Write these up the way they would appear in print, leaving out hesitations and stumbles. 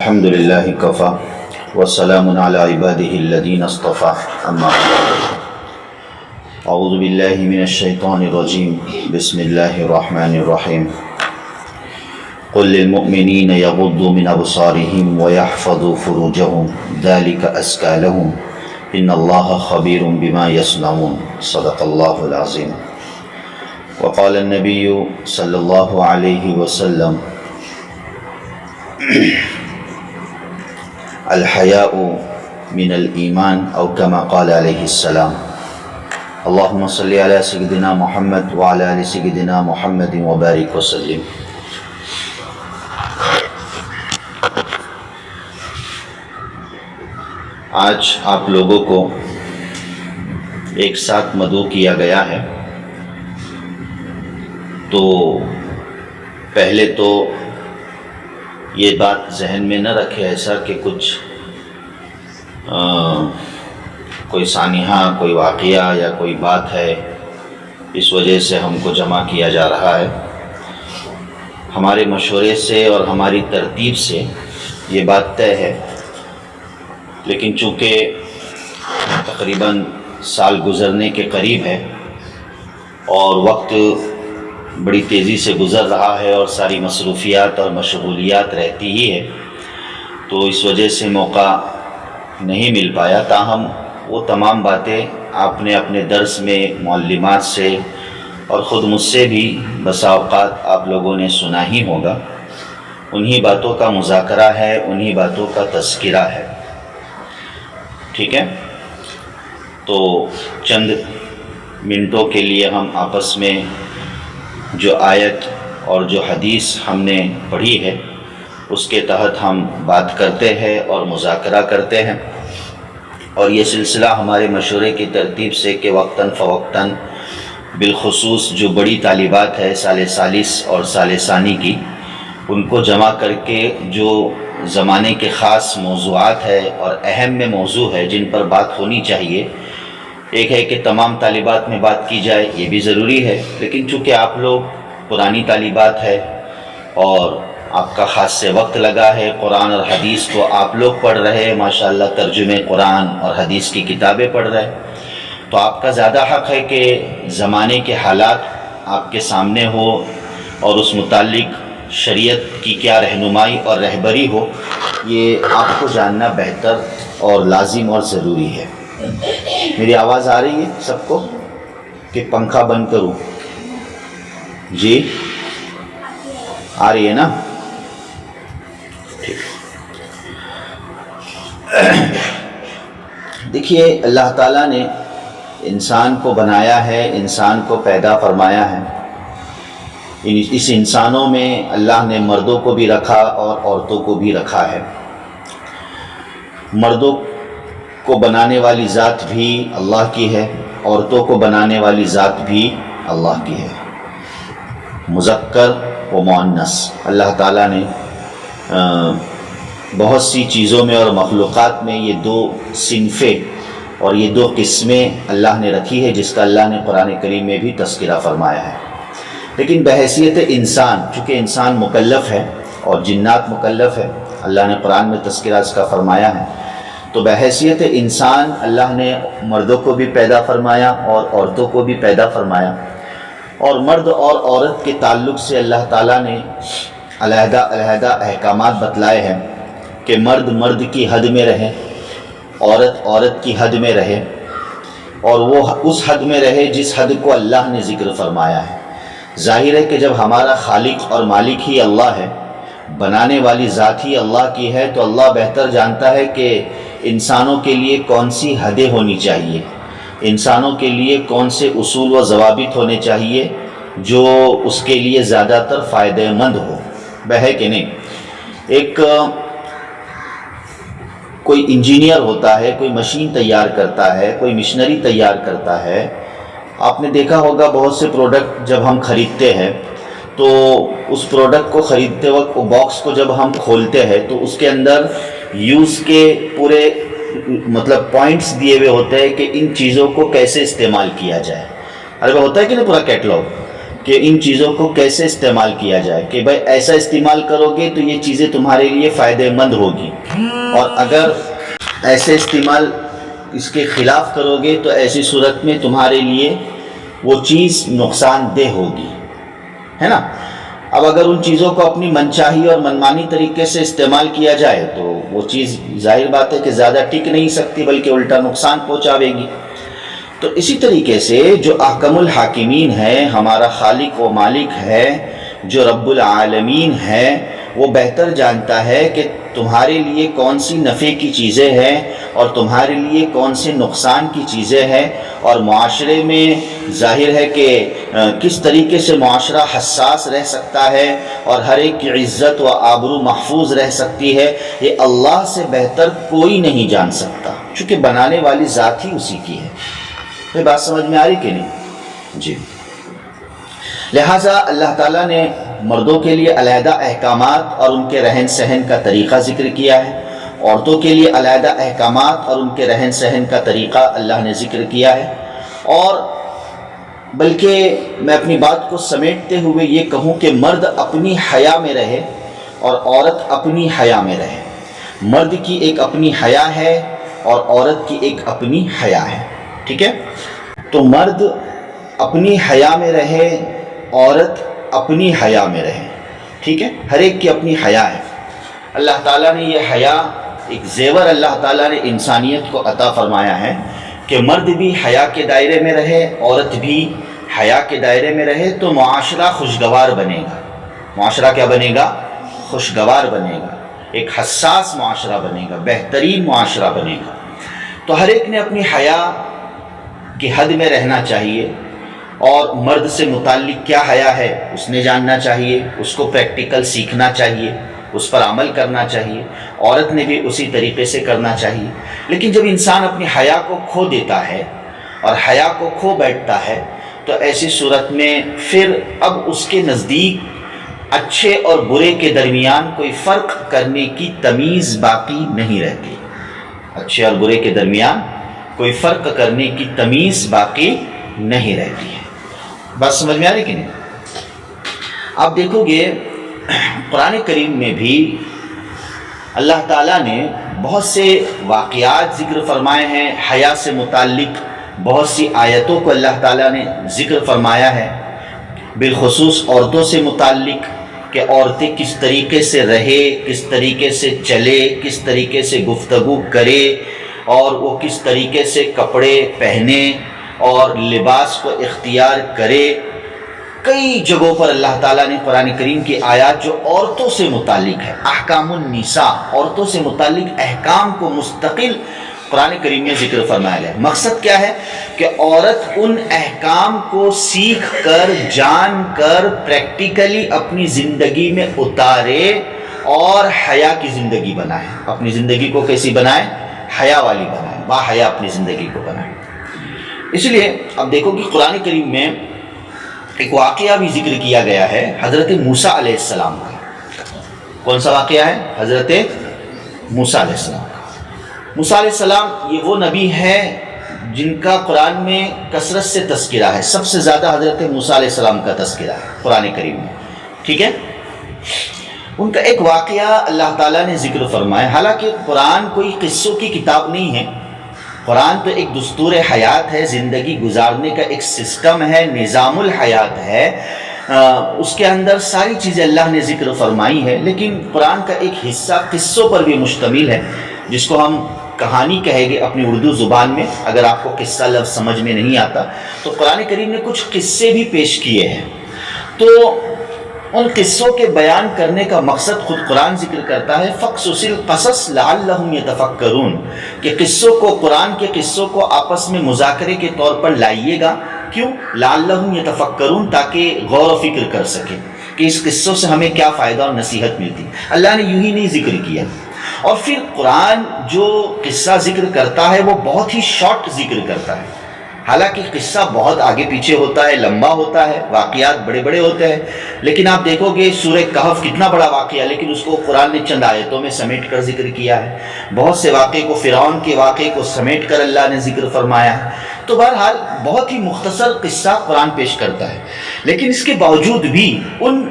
الحمد لله كفى والسلام على عباده الذين اصطفى أما بعد أعوذ بالله من الشيطان الرجيم بسم الله الرحمن الرحيم قل للمؤمنين يغضوا من أبصارهم ويحفظوا فروجهم ذلك أزكى لهم إن الله خبير بما يصنعون صدق الله العظيم وقال النبي صلى الله عليه وسلم الحياء من الإيمان أو كما قال عليه السلام اللهم صل على سيدنا محمد وعلى آل سيدنا محمد وبارك وسلم. آج آپ لوگوں کو ایک ساتھ مدعو کیا گیا ہے، تو پہلے تو یہ بات ذہن میں نہ رکھے ایسا کہ کچھ کوئی سانحہ، کوئی واقعہ یا کوئی بات ہے اس وجہ سے ہم کو جمع کیا جا رہا ہے. ہمارے مشورے سے اور ہماری ترتیب سے یہ بات طے ہے، لیکن چونکہ تقریباً سال گزرنے کے قریب ہے اور وقت بڑی تیزی سے گزر رہا ہے اور ساری مصروفیات اور مشغولیات رہتی ہی ہے، تو اس وجہ سے موقع نہیں مل پایا. تاہم وہ تمام باتیں آپ نے اپنے درس میں معلمات سے اور خود مجھ سے بھی بسا اوقات آپ لوگوں نے سنا ہی ہوگا. انہی باتوں کا مذاکرہ ہے، انہی باتوں کا تذکرہ ہے. ٹھیک ہے، تو چند منٹوں کے لیے ہم آپس میں جو آیت اور جو حدیث ہم نے پڑھی ہے اس کے تحت ہم بات کرتے ہیں اور مذاکرہ کرتے ہیں. اور یہ سلسلہ ہمارے مشورے کی ترتیب سے کہ وقتاً فوقتاً بالخصوص جو بڑی طالبات ہے سال ثالث اور سال ثانی کی، ان کو جمع کر کے جو زمانے کے خاص موضوعات ہے اور اہم میں موضوع ہے جن پر بات ہونی چاہیے. ایک ہے کہ تمام طالبات میں بات کی جائے، یہ بھی ضروری ہے، لیکن چونکہ آپ لوگ پرانی طالبات ہے اور آپ کا خاص سے وقت لگا ہے، قرآن اور حدیث کو آپ لوگ پڑھ رہے ہیں، ماشاءاللہ ترجمے قرآن اور حدیث کی کتابیں پڑھ رہے ہیں، تو آپ کا زیادہ حق ہے کہ زمانے کے حالات آپ کے سامنے ہو اور اس متعلق شریعت کی کیا رہنمائی اور رہبری ہو، یہ آپ کو جاننا بہتر اور لازم اور ضروری ہے. میری آواز آ رہی ہے سب کو کہ پنکھا بند کروں؟ جی آ رہی ہے نا؟ ٹھیک. دیکھیے، اللہ تعالیٰ نے انسان کو بنایا ہے، انسان کو پیدا فرمایا ہے. اس انسانوں میں اللہ نے مردوں کو بھی رکھا اور عورتوں کو بھی رکھا ہے. مردوں کو بنانے والی ذات بھی اللہ کی ہے، عورتوں کو بنانے والی ذات بھی اللہ کی ہے. مذکر و مؤنث اللہ تعالیٰ نے بہت سی چیزوں میں اور مخلوقات میں یہ دو صنفیں اور یہ دو قسمیں اللہ نے رکھی ہے، جس کا اللہ نے قرآن کریم میں بھی تذکرہ فرمایا ہے. لیکن بحیثیت انسان، چونکہ انسان مکلف ہے اور جنات مکلف ہے، اللہ نے قرآن میں تذکرہ اس کا فرمایا ہے، تو بحیثیت انسان اللہ نے مردوں کو بھی پیدا فرمایا اور عورتوں کو بھی پیدا فرمایا. اور مرد اور عورت کے تعلق سے اللہ تعالیٰ نے علیحدہ علیحدہ احکامات بتلائے ہیں کہ مرد مرد کی حد میں رہے، عورت عورت کی حد میں رہے، اور وہ اس حد میں رہے جس حد کو اللہ نے ذکر فرمایا ہے. ظاہر ہے کہ جب ہمارا خالق اور مالک ہی اللہ ہے، بنانے والی ذات ہی اللہ کی ہے، تو اللہ بہتر جانتا ہے کہ انسانوں کے لیے کون سی حدیں ہونی چاہیے، انسانوں کے لیے کون سے اصول و ضوابط ہونے چاہیے جو اس کے لیے زیادہ تر فائدہ مند ہو. ہے کہ نہیں؟ ایک کوئی انجینئر ہوتا ہے، کوئی مشین تیار کرتا ہے، کوئی مشنری تیار کرتا ہے. آپ نے دیکھا ہوگا بہت سے پروڈکٹ جب ہم خریدتے ہیں تو اس پروڈکٹ کو خریدتے وقت وہ باکس کو جب ہم کھولتے ہیں تو اس کے اندر یوز کے پورے پوائنٹس دیے ہوئے ہوتے ہیں کہ ان چیزوں کو کیسے استعمال کیا جائے. ارے وہ ہوتا ہے کہ نہیں پورا کیٹلاگ کہ ان چیزوں کو کیسے استعمال کیا جائے، کہ بھائی ایسا استعمال کرو گے تو یہ چیزیں تمہارے لیے فائدہ مند ہوگی، اور اگر ایسے استعمال اس کے خلاف کرو گے تو ایسی صورت میں تمہارے لیے وہ چیز نقصان دہ ہوگی، ہے نا۔ اب اگر ان چیزوں کو اپنی منچاہی اور منمانی طریقے سے استعمال کیا جائے تو وہ چیز ظاہر بات ہے کہ زیادہ ٹک نہیں سکتی، بلکہ الٹا نقصان پہنچاوے گی۔ تو اسی طریقے سے جو احکم الحاکمین ہے، ہمارا خالق و مالک ہے، جو رب العالمین ہے، وہ بہتر جانتا ہے کہ تمہارے لیے کون سی نفع کی چیزیں ہیں اور تمہارے لیے کون سے نقصان کی چیزیں ہیں، اور معاشرے میں ظاہر ہے کہ کس طریقے سے معاشرہ حساس رہ سکتا ہے اور ہر ایک کی عزت و آبرو محفوظ رہ سکتی ہے، یہ اللہ سے بہتر کوئی نہیں جان سکتا، چونکہ بنانے والی ذات ہی اسی کی ہے۔ یہ بات سمجھ میں آ رہی کہ نہیں؟ جی۔ لہٰذا اللہ تعالیٰ نے مردوں کے لیے علیحدہ احکامات اور ان کے رہن سہن کا طریقہ ذکر کیا ہے، عورتوں کے لیے علیحدہ احکامات اور ان کے رہن سہن کا طریقہ اللہ نے ذکر کیا ہے۔ اور بلکہ میں اپنی بات کو سمیٹتے ہوئے یہ کہوں کہ مرد اپنی حیا میں رہے اور عورت اپنی حیا میں رہے۔ مرد کی ایک اپنی حیا ہے اور عورت کی ایک اپنی حیا ہے، ٹھیک ہے؟ تو مرد اپنی حیا میں رہے، عورت اپنی حیا میں رہے، ٹھیک ہے؟ ہر ایک کی اپنی حیا ہے۔ اللہ تعالیٰ نے یہ حیا ایک زیور اللہ تعالیٰ نے انسانیت کو عطا فرمایا ہے کہ مرد بھی حیا کے دائرے میں رہے، عورت بھی حیا کے دائرے میں رہے، تو معاشرہ خوشگوار بنے گا۔ معاشرہ کیا بنے گا؟ خوشگوار بنے گا، ایک حساس معاشرہ بنے گا، بہترین معاشرہ بنے گا۔ تو ہر ایک نے اپنی حیا کی حد میں رہنا چاہیے، اور مرد سے متعلق کیا حیا ہے اس نے جاننا چاہیے، اس کو پریکٹیکل سیکھنا چاہیے، اس پر عمل کرنا چاہیے۔ عورت نے بھی اسی طریقے سے کرنا چاہیے۔ لیکن جب انسان اپنی حیا کو کھو دیتا ہے اور حیا کو کھو بیٹھتا ہے تو ایسی صورت میں پھر اب اس کے نزدیک اچھے اور برے کے درمیان کوئی فرق کرنے کی تمیز باقی نہیں رہتی۔ اچھے اور برے کے درمیان کوئی فرق کرنے کی تمیز باقی نہیں رہتی ہے۔ بات سمجھ میں آ رہی کہ نہیں؟ آپ دیکھو گے قرآن کریم میں بھی اللہ تعالیٰ نے بہت سے واقعات ذکر فرمائے ہیں، حیا سے متعلق بہت سی آیتوں کو اللہ تعالیٰ نے ذکر فرمایا ہے، بالخصوص عورتوں سے متعلق کہ عورتیں کس طریقے سے رہے، کس طریقے سے چلے، کس طریقے سے گفتگو کرے، اور وہ کس طریقے سے کپڑے پہنے اور لباس کو اختیار کرے۔ کئی جگہوں پر اللہ تعالیٰ نے قرآن کریم کی آیات جو عورتوں سے متعلق ہے، احکام النساء، عورتوں سے متعلق احکام کو مستقل قرآن کریم میں ذکر فرمایا ہے۔ مقصد کیا ہے کہ عورت ان احکام کو سیکھ کر، جان کر، پریکٹیکلی اپنی زندگی میں اتارے اور حیا کی زندگی بنائے۔ اپنی زندگی کو کیسی بنائے؟ حیا والی بنائے، با حیا اپنی زندگی کو بنائے۔ اس لیے اب دیکھو کہ قرآن کریم میں ایک واقعہ بھی ذکر کیا گیا ہے حضرت موسیٰ علیہ السلام کا۔ کون سا واقعہ ہے؟ حضرت موسیٰ علیہ السلام کا۔ موسیٰ علیہ السلام یہ وہ نبی ہے جن کا قرآن میں کثرت سے تذکرہ ہے، سب سے زیادہ حضرت موسیٰ علیہ السلام کا تذکرہ ہے قرآن کریم میں، ٹھیک ہے؟ ان کا ایک واقعہ اللہ تعالیٰ نے ذکر فرمایا۔ حالانکہ قرآن کوئی قصوں کی کتاب نہیں ہے، قرآن تو ایک دستور حیات ہے، زندگی گزارنے کا ایک سسٹم ہے، نظام الحیات ہے، اس کے اندر ساری چیزیں اللہ نے ذکر فرمائی ہے۔ لیکن قرآن کا ایک حصہ قصوں پر بھی مشتمل ہے، جس کو ہم کہانی کہیں گے اپنی اردو زبان میں۔ اگر آپ کو قصہ لفظ سمجھ میں نہیں آتا تو قرآن کریم نے کچھ قصے بھی پیش کیے ہیں، تو ان قصوں کے بیان کرنے کا مقصد خود قرآن ذکر کرتا ہے، فَقْصُصِ الْقَصَصَ لَعَلَّهُمْ يَتَفَكَّرُونَ، کہ قصوں کو، قرآن کے قصوں کو آپس میں مذاکرے کے طور پر لائیے گا۔ کیوں؟ لَعَلَّهُمْ يَتَفَكَّرُونَ، تاکہ غور و فکر کر سکیں کہ اس قصوں سے ہمیں کیا فائدہ اور نصیحت ملتی۔ اللہ نے یوں ہی نہیں ذکر کیا۔ اور پھر قرآن جو قصہ ذکر کرتا ہے وہ بہت ہی شارٹ ذکر کرتا ہے۔ حالانکہ قصہ بہت آگے پیچھے ہوتا ہے، لمبا ہوتا ہے، واقعات بڑے بڑے ہوتے ہیں، لیکن آپ دیکھو گے سورہ کہف کتنا بڑا واقعہ، لیکن اس کو قرآن نے چند آیتوں میں سمیٹ کر ذکر کیا ہے۔ بہت سے واقعے کو، فرعون کے واقعے کو سمیٹ کر اللہ نے ذکر فرمایا ہے۔ تو بہرحال بہت ہی مختصر قصہ قرآن پیش کرتا ہے، لیکن اس کے باوجود بھی ان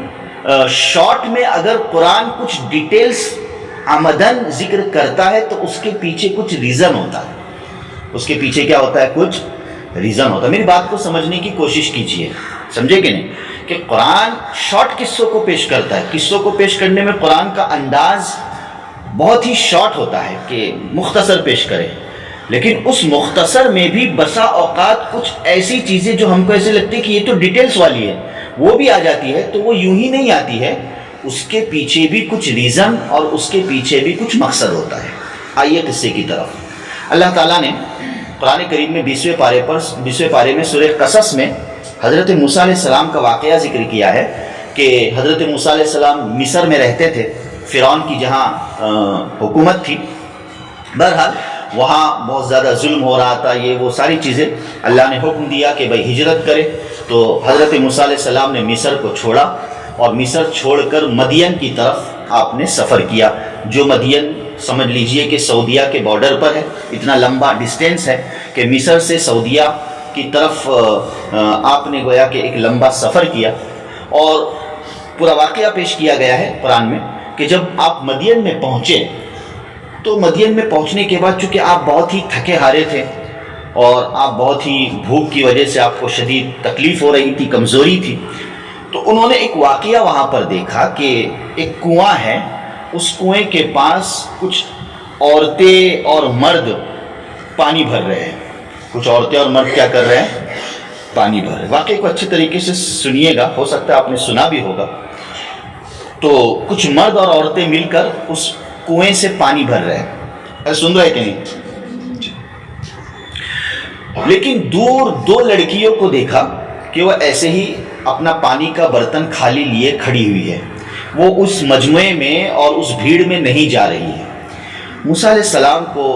شارٹ میں اگر قرآن کچھ ڈیٹیلز عمدن ذکر کرتا ہے تو اس کے پیچھے کچھ ریزن ہوتا ہے۔ اس کے پیچھے کیا ہوتا ہے؟ کچھ ریزن ہوتا ہے۔ میری بات کو سمجھنے کی کوشش کیجئے، سمجھے کہ نہیں، کہ قرآن شارٹ قصوں کو پیش کرتا ہے۔ قصوں کو پیش کرنے میں قرآن کا انداز بہت ہی شارٹ ہوتا ہے کہ مختصر پیش کرے، لیکن اس مختصر میں بھی بسا اوقات کچھ ایسی چیزیں جو ہم کو ایسے لگتی ہے کہ یہ تو ڈیٹیلز والی ہے، وہ بھی آ جاتی ہے، تو وہ یوں ہی نہیں آتی ہے، اس کے پیچھے بھی کچھ ریزن اور اس کے پیچھے بھی کچھ مقصد ہوتا ہے۔ آئیے قصے کی طرف۔ اللہ تعالیٰ نے قرآن کریم میں 20ویں پارے میں سورہ قصص میں حضرت موسیٰ علیہ السلام کا واقعہ ذکر کیا ہے کہ حضرت موسیٰ علیہ السلام مصر میں رہتے تھے، فرعون کی جہاں حکومت تھی۔ بہرحال وہاں بہت زیادہ ظلم ہو رہا تھا، یہ وہ ساری چیزیں۔ اللہ نے حکم دیا کہ بھائی ہجرت کرے، تو حضرت موسیٰ علیہ السلام نے مصر کو چھوڑا اور مصر چھوڑ کر مدین کی طرف آپ نے سفر کیا، جو مدین سمجھ لیجئے کہ سعودیہ کے بارڈر پر ہے۔ اتنا لمبا ڈسٹینس ہے کہ مصر سے سعودیہ کی طرف آپ نے گویا کہ ایک لمبا سفر کیا، اور پورا واقعہ پیش کیا گیا ہے قرآن میں کہ جب آپ مدین میں پہنچے تو مدین میں پہنچنے کے بعد چونکہ آپ بہت ہی تھکے ہارے تھے اور آپ بہت ہی بھوک کی وجہ سے آپ کو شدید تکلیف ہو رہی تھی، کمزوری تھی، تو انہوں نے ایک واقعہ وہاں پر دیکھا کہ ایک کنواں ہے، اس کنویں کے پاس کچھ عورتیں اور مرد پانی بھر رہے ہیں۔ کچھ عورتیں اور مرد کیا کر رہے ہیں؟ پانی بھر رہے ہیں۔ واقعے کو اچھے طریقے سے سنیے گا، ہو سکتا ہے آپ نے سنا بھی ہوگا۔ تو کچھ مرد اور عورتیں مل کر اس کنویں سے پانی بھر رہے ہیں، سن رہے کہ نہیں؟ لیکن دور دو لڑکیوں کو دیکھا کہ وہ ایسے ہی اپنا پانی کا برتن خالی لیے کھڑی ہوئی ہے، وہ اس مجموعے میں اور اس بھیڑ میں نہیں جا رہی ہے۔ موسیٰ علیہ السلام کو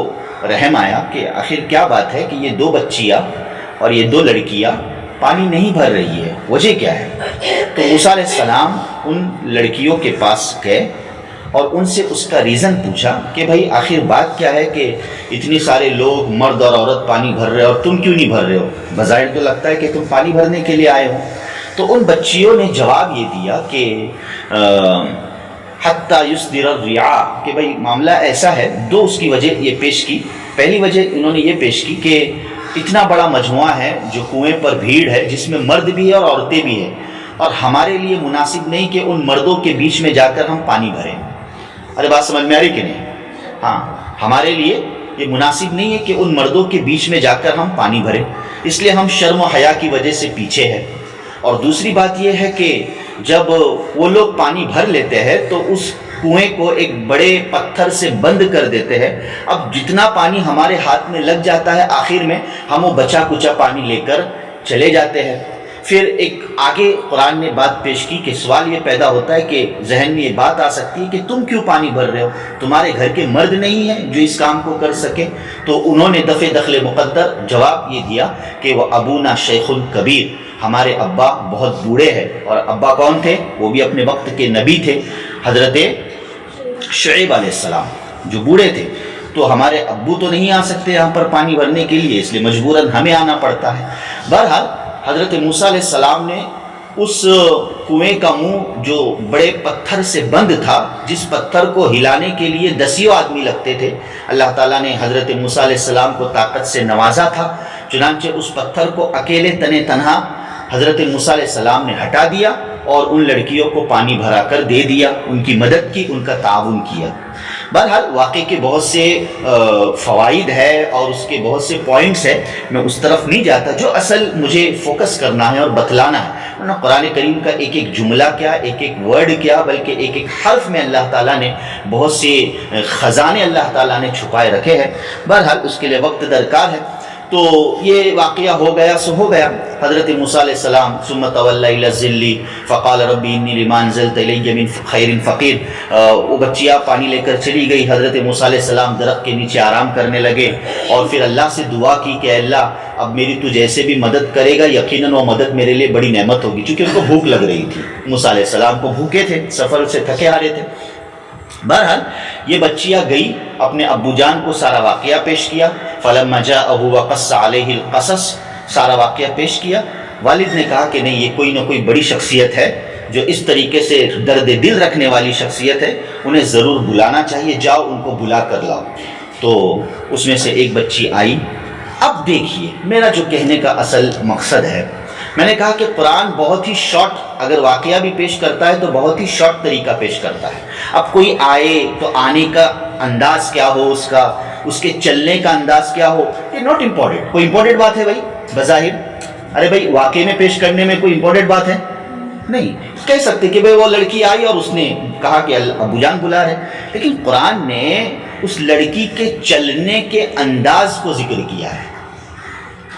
رحم آیا کہ آخر کیا بات ہے کہ یہ دو بچیاں اور یہ دو لڑکیاں پانی نہیں بھر رہی ہے، وجہ کیا ہے؟ تو موسیٰ علیہ السلام ان لڑکیوں کے پاس گئے اور ان سے اس کا ریزن پوچھا کہ بھائی آخر بات کیا ہے کہ اتنے سارے لوگ مرد اور عورت پانی بھر رہے اور تم کیوں نہیں بھر رہے ہو؟ بظاہر تو لگتا ہے کہ تم پانی بھرنے کے لیے آئے ہو۔ تو ان بچیوں نے جواب یہ دیا کہ حتیٰ یصدر الرعاء، کہ بھائی معاملہ ایسا ہے۔ دو اس کی وجہ یہ پیش کی۔ پہلی وجہ انہوں نے یہ پیش کی کہ اتنا بڑا مجموعہ ہے جو کنویں پر بھیڑ ہے، جس میں مرد بھی ہے اور عورتیں بھی ہیں، اور ہمارے لیے مناسب نہیں کہ ان مردوں کے بیچ میں جا کر ہم پانی بھریں۔ ارے بات سمجھ میں آ رہی کہ نہیں؟ ہاں، ہمارے لیے یہ مناسب نہیں ہے کہ ان مردوں کے بیچ میں جا کر ہم پانی بھریں، اس لیے ہم شرم و حیا کی وجہ سے پیچھے ہیں۔ اور دوسری بات یہ ہے کہ جب وہ لوگ پانی بھر لیتے ہیں تو اس کنویں کو ایک بڑے پتھر سے بند کر دیتے ہیں۔ اب جتنا پانی ہمارے ہاتھ میں لگ جاتا ہے، آخر میں ہم وہ بچا کچا پانی لے کر چلے جاتے ہیں۔ پھر ایک آگے قرآن نے بات پیش کی کہ سوال یہ پیدا ہوتا ہے کہ ذہن میں یہ بات آ سکتی ہے کہ تم کیوں پانی بھر رہے ہو؟ تمہارے گھر کے مرد نہیں ہیں جو اس کام کو کر سکے؟ تو انہوں نے دفع دخل مقدر جواب یہ دیا کہ وہ ابونا شیخ کبیر، ہمارے ابا بہت بوڑھے ہیں۔ اور ابا کون تھے؟ وہ بھی اپنے وقت کے نبی تھے، حضرت شعیب علیہ السلام، جو بوڑھے تھے۔ تو ہمارے ابو تو نہیں آ سکتے یہاں پر پانی بھرنے کے لیے، اس لیے مجبوراً ہمیں آنا پڑتا ہے۔ بہرحال حضرت موسیٰ علیہ السلام نے اس کنویں کا منہ جو بڑے پتھر سے بند تھا، جس پتھر کو ہلانے کے لیے 10 آدمی لگتے تھے، اللہ تعالیٰ نے حضرت موسیٰ علیہ السلام کو طاقت سے نوازا تھا، چنانچہ اس پتھر کو اکیلے تنے تنہا حضرت موسیٰ علیہ السلام نے ہٹا دیا اور ان لڑکیوں کو پانی بھرا کر دے دیا، ان کی مدد کی، ان کا تعاون کیا۔ بہرحال واقعے کے بہت سے فوائد ہے اور اس کے بہت سے پوائنٹس ہیں، میں اس طرف نہیں جاتا۔ جو اصل مجھے فوکس کرنا ہے اور بتلانا ہے، ورنہ قرآن کریم کا ایک ایک جملہ کیا، ایک ایک ورڈ کیا، بلکہ ایک ایک حرف میں اللہ تعالیٰ نے بہت سے خزانے اللہ تعالیٰ نے چھپائے رکھے ہیں۔ بہرحال اس کے لیے وقت درکار ہے۔ تو یہ واقعہ ہو گیا سو ہو گیا. حضرت موسیٰ علیہ السلام ثم تولی الی الظل فقال ربی انی لما انزلت الی من خیر فقیر. وہ بچیاں پانی لے کر چلی گئی. حضرت موسیٰ علیہ السلام درخت کے نیچے آرام کرنے لگے اور پھر اللہ سے دعا کی کہ اللہ اب میری تو جیسے بھی مدد کرے گا یقیناً وہ مدد میرے لیے بڑی نعمت ہوگی. چونکہ ان کو بھوک لگ رہی تھی. موسیٰ علیہ السلام کو بھوکے تھے, سفر سے تھکے آ رہے تھے. بہرحال یہ بچیاں گئی, اپنے ابو جان کو سارا واقعہ پیش کیا. فلما جاءه وقص عليه القصص, سارا واقعہ پیش کیا. والد نے کہا کہ نہیں, یہ کوئی نہ کوئی بڑی شخصیت ہے جو اس طریقے سے درد دل رکھنے والی شخصیت ہے, انہیں ضرور بلانا چاہیے, جاؤ ان کو بلا کر لاؤ. تو اس میں سے ایک بچی آئی. اب دیکھیے میرا جو کہنے کا اصل مقصد ہے, میں نے کہا کہ قرآن بہت ہی شارٹ, اگر واقعہ بھی پیش کرتا ہے تو بہت ہی شارٹ طریقہ پیش کرتا ہے. اب کوئی آئے تو آنے کا انداز کیا ہو, اس کے چلنے کا انداز کیا ہو, یہ ناٹ امپورٹنٹ. کوئی امپورٹنٹ بات ہے بھائی بظاہر؟ ارے بھائی واقعے میں پیش کرنے میں کوئی امپورٹنٹ بات ہے نہیں. کہہ سکتے کہ بھائی وہ لڑکی آئی اور اس نے کہا کہ ابو جان بلا رہے, لیکن قرآن نے اس لڑکی کے چلنے کے انداز کو ذکر کیا ہے.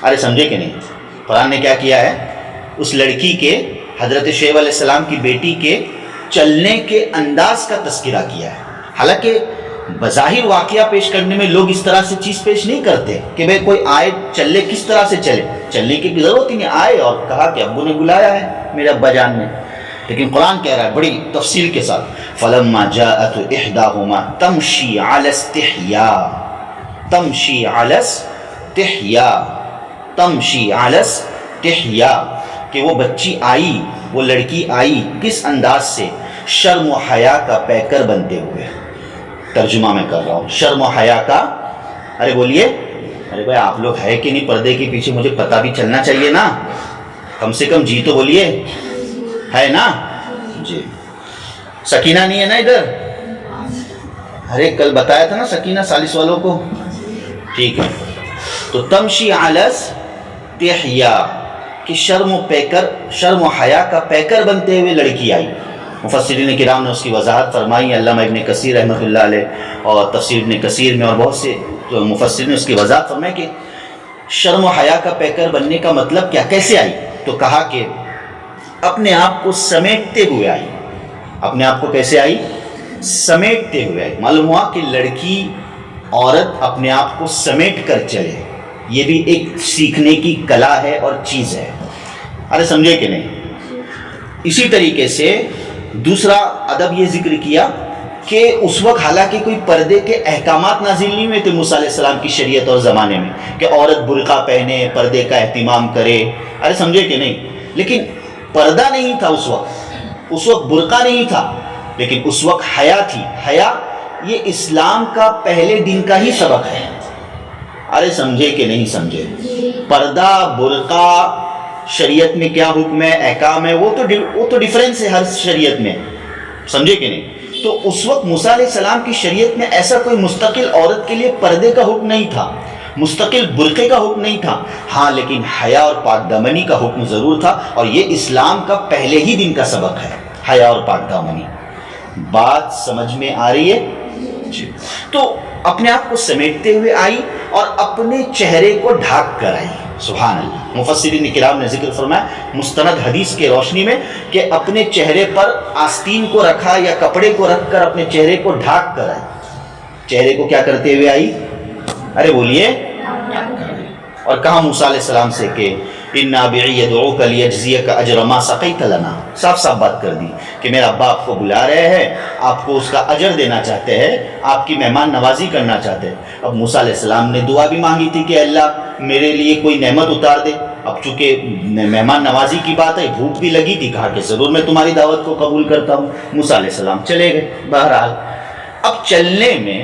ارے سمجھے کہ نہیں؟ قرآن نے کیا کیا ہے, اس لڑکی کے, حضرت شعیب علیہ السلام کی بیٹی کے چلنے کے انداز کا تذکرہ کیا ہے. حالانکہ بظاہر واقعہ پیش کرنے میں لوگ اس طرح سے چیز پیش نہیں کرتے کہ بھئی کوئی آئے چلے, کس طرح سے چلے, چلنے کی ضرورت ہی نہیں. آئے اور کہا کہ ابو نے بلایا ہے میرے ابا جان نے. لیکن قرآن کہہ رہا ہے بڑی تفصیل کے ساتھ, فلما جاءت احداهما تمشي على استحياء, تمشي على استحياء, تمشی على استحیاء, کہ وہ بچی آئی, وہ لڑکی آئی کس انداز سے, شرم و حیا کا پیکر بنتے ہوئے. ترجمہ میں کر رہا ہوں, شرم و حیا کا. ارے بولیے, ارے بھائی آپ لوگ ہے کہ نہیں پردے کے پیچھے, مجھے پتہ بھی چلنا چاہیے نا, کم سے کم جی تو بولیے, ہے نا جی. سکینہ نہیں ہے نا ادھر؟ ارے کل بتایا تھا نا سکینہ سالس والوں کو, ٹھیک ہے. تو تمشی علی استحیاء کہ شرم و حیا کا پیکر بنتے ہوئے لڑکی آئی. مفسرین کرام نے اس کی وضاحت فرمائی, علامہ ابن کثیر رحمۃ اللہ علیہ اور تفسیر ابن کثیر میں اور بہت سے مفسرین نے اس کی وضاحت فرمائی کہ شرم و حیا کا پیکر بننے کا مطلب کیا, کیسے آئی. تو کہا کہ اپنے آپ کو سمیٹتے ہوئے آئی. اپنے آپ کو کیسے آئی؟ سمیٹتے ہوئے آئی. معلوم ہوا کہ لڑکی, عورت اپنے آپ کو سمیٹ کر چلے, یہ بھی ایک سیکھنے کی کلا ہے اور چیز ہے. ارے سمجھے کہ نہیں؟ اسی طریقے سے دوسرا ادب یہ ذکر کیا کہ اس وقت حالانکہ کوئی پردے کے احکامات نازل نہیں ہوئے تھے موسیٰ علیہ السلام کی شریعت اور زمانے میں کہ عورت برقع پہنے, پردے کا اہتمام کرے. ارے سمجھے کہ نہیں؟ لیکن پردہ نہیں تھا اس وقت برقع نہیں تھا, لیکن اس وقت حیا تھی. حیا یہ اسلام کا پہلے دن کا ہی سبق ہے. ارے سمجھے کہ نہیں سمجھے؟ پردہ, برقع, شریعت میں کیا حکم ہے, احکام ہے, وہ تو ڈیفرنس ہے ہر شریعت میں, سمجھے کہ نہیں؟ تو اس وقت موسیٰ علیہ السلام کی شریعت میں ایسا کوئی مستقل عورت کے لیے پردے کا حکم نہیں تھا, مستقل برقعے کا حکم نہیں تھا. ہاں لیکن حیا اور پاک دامنی کا حکم ضرور تھا, اور یہ اسلام کا پہلے ہی دن کا سبق ہے, حیا اور پاک دامنی. بات سمجھ میں آ رہی ہے؟ تو اپنے آپ کو سمیٹتے ہوئے آئی اور اپنے چہرے کو ڈھانک کر آئی. سبحان اللہ. مفسرین کرام نے ذکر فرمایا مستند حدیث کے روشنی میں کہ اپنے چہرے پر آستین کو رکھا یا کپڑے کو رکھ کر اپنے چہرے کو ڈھانک کر آئی. چہرے کو کیا کرتے ہوئے آئی؟ ارے بولیے. اور کہا موسیٰ علیہ السلام سے کہ اِنَّا أَبِعِي يَدْعُوكَ لِيَجْزِيَكَ أَجْرَ مَا سَقَيْتَ لَنَا. صاف بات کر دی کہ میرا ابا آپ کو بلا رہے ہیں, آپ کو اس کا اجر دینا چاہتے ہیں, آپ کی مہمان نوازی کرنا چاہتے ہیں. اب موسیٰ علیہ السلام نے دعا بھی مانگی تھی کہ اللہ میرے لیے کوئی نعمت اتار دے. اب چونکہ مہمان نوازی کی بات ہے, بھوک بھی لگی تھی, کہا کہ ضرور میں تمہاری دعوت کو قبول کرتا ہوں. موسیٰ علیہ السلام چلے گئے. بہرحال اب چلنے میں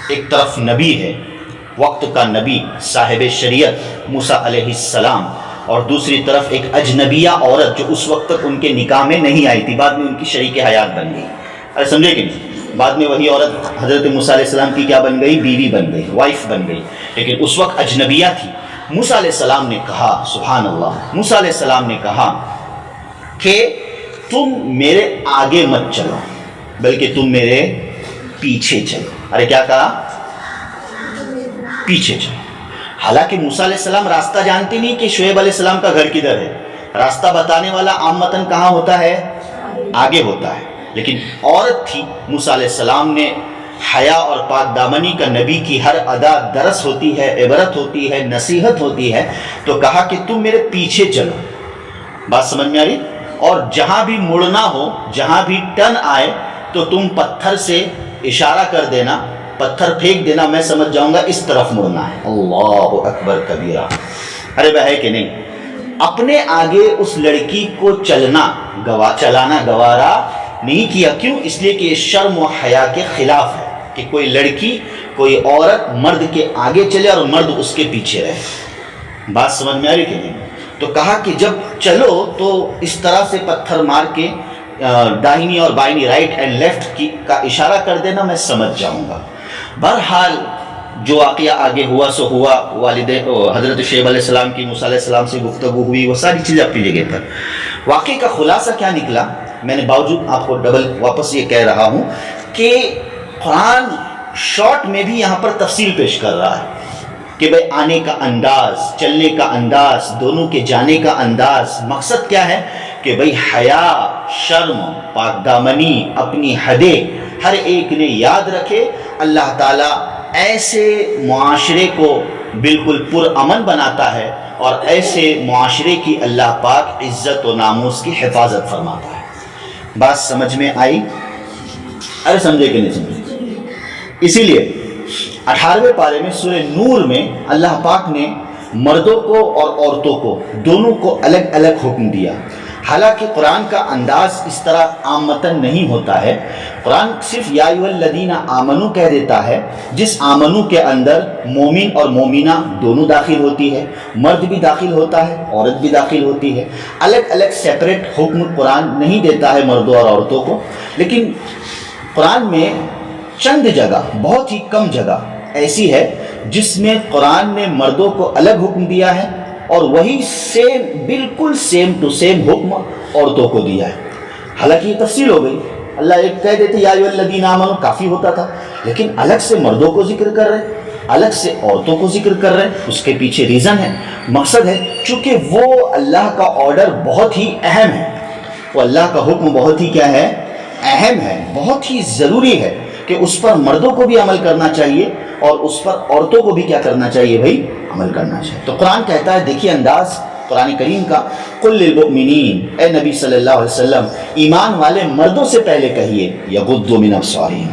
ایک طرف نبی ہے, وقت کا نبی صاحب شریعت موسیٰ علیہ السلام, اور دوسری طرف ایک اجنبیہ عورت جو اس وقت تک ان کے نکاح میں نہیں آئی تھی, بعد میں ان کی شریک حیات بن گئی. ارے سمجھے کہ نہیں؟ بعد میں وہی عورت حضرت موسیٰ علیہ السلام کی کیا بن گئی؟ بیوی بن گئی, وائف بن گئی, لیکن اس وقت اجنبیہ تھی. موسیٰ علیہ السلام نے کہا, سبحان اللہ, موسیٰ علیہ السلام نے کہا کہ تم میرے آگے مت چلو بلکہ تم میرے پیچھے چلو. ارے کیا کہا؟ پیچھے چلو. حالانکہ موسیٰ علیہ السلام راستہ جانتے نہیں کہ شعیب علیہ السلام کا گھر کدھر ہے. راستہ بتانے والا عامتاً کہاں ہوتا ہے؟ آگے ہوتا ہے. لیکن عورت تھی، موسیٰ علیہ السلام نے حیا اور پاک دامنی کا نبی کی ہر ادا درس ہوتی ہے، عبرت ہوتی ہے، نصیحت ہوتی ہے، تو کہا کہ تم میرے پیچھے چلو. بات سمجھ میں آ رہی؟ اور جہاں بھی مڑنا ہو، جہاں بھی ٹرن آئے تو تم پتھر سے اشارہ کر دینا، پتھر پھینک دینا، میں سمجھ جاؤں گا اس طرف مڑنا ہے. اللہ اکبر کبیرہ. ارے وہ ہے کہ نہیں؟ اپنے آگے اس لڑکی کو چلانا گوارا نہیں کیا. کیوں؟ اس لیے کہ یہ شرم و حیا کے خلاف ہے کہ کوئی لڑکی، کوئی عورت مرد کے آگے چلے اور مرد اس کے پیچھے رہے. بات سمجھ میں آ رہی کہ نہیں؟ تو کہا کہ جب چلو تو اس طرح سے پتھر مار کے داہنی اور بائنی، رائٹ اینڈ لیفٹ کا اشارہ کر دینا، میں سمجھ جاؤں گا. بہرحال جو واقعہ آگے ہوا سو ہوا. حضرت شعیب علیہ السلام کی موسیٰ علیہ السلام سے گفتگو ہوئی، وہ ساری چیزیں اپنی جگہ پر. واقعے کا خلاصہ کیا نکلا؟ میں نے باوجود آپ کو ڈبل واپس یہ کہہ رہا ہوں کہ قرآن شارٹ میں بھی یہاں پر تفصیل پیش کر رہا ہے کہ بھئی آنے کا انداز، چلنے کا انداز، دونوں کے جانے کا انداز. مقصد کیا ہے کہ بھئی حیا، شرم، پاک دامنی، اپنی حدیں ہر ایک نے یاد رکھے. اللہ تعالیٰ ایسے معاشرے کو بالکل پرامن بناتا ہے اور ایسے معاشرے کی اللہ پاک عزت و ناموس کی حفاظت فرماتا ہے. بات سمجھ میں آئی؟ ارے سمجھے کہ نہیں سمجھے؟ اسی لیے 18ویں پارے میں سورہ نور میں اللہ پاک نے مردوں کو اور عورتوں کو دونوں کو الگ الگ حکم دیا. حالانکہ قرآن کا انداز اس طرح عامتاً نہیں ہوتا ہے. قرآن صرف یا ایھا الذین آمنو کہہ دیتا ہے، جس آمنو کے اندر مومن اور مومنہ دونوں داخل ہوتی ہے، مرد بھی داخل ہوتا ہے، عورت بھی داخل ہوتی ہے. الگ الگ سیپریٹ حکم قرآن نہیں دیتا ہے مردوں اور عورتوں کو. لیکن قرآن میں چند جگہ، بہت ہی کم جگہ ایسی ہے جس میں قرآن نے مردوں کو الگ حکم دیا ہے اور وہی بالکل سیم ٹو سیم حکم عورتوں کو دیا ہے. حالانکہ یہ تفصیل ہو گئی. اللہ ایک کہہ دیتے یا ایھا الذین آمنو کافی ہوتا تھا، لیکن الگ سے مردوں کو ذکر کر رہے، الگ سے عورتوں کو ذکر کر رہے. اس کے پیچھے ریزن ہے، مقصد ہے، چونکہ وہ اللہ کا آرڈر بہت ہی اہم ہے، وہ اللہ کا حکم بہت ہی کیا ہے؟ اہم ہے، بہت ہی ضروری ہے کہ اس پر مردوں کو بھی عمل کرنا چاہیے اور اس پر عورتوں کو بھی کیا کرنا چاہیے بھائی؟ عمل کرنا چاہیے. تو قرآن کہتا ہے، دیکھیے انداز قرآن کریم کا، قل للمؤمنین، اے نبی صلی اللہ علیہ وسلم ایمان والے مردوں سے پہلے کہیے، یغضوا من ابصارہم،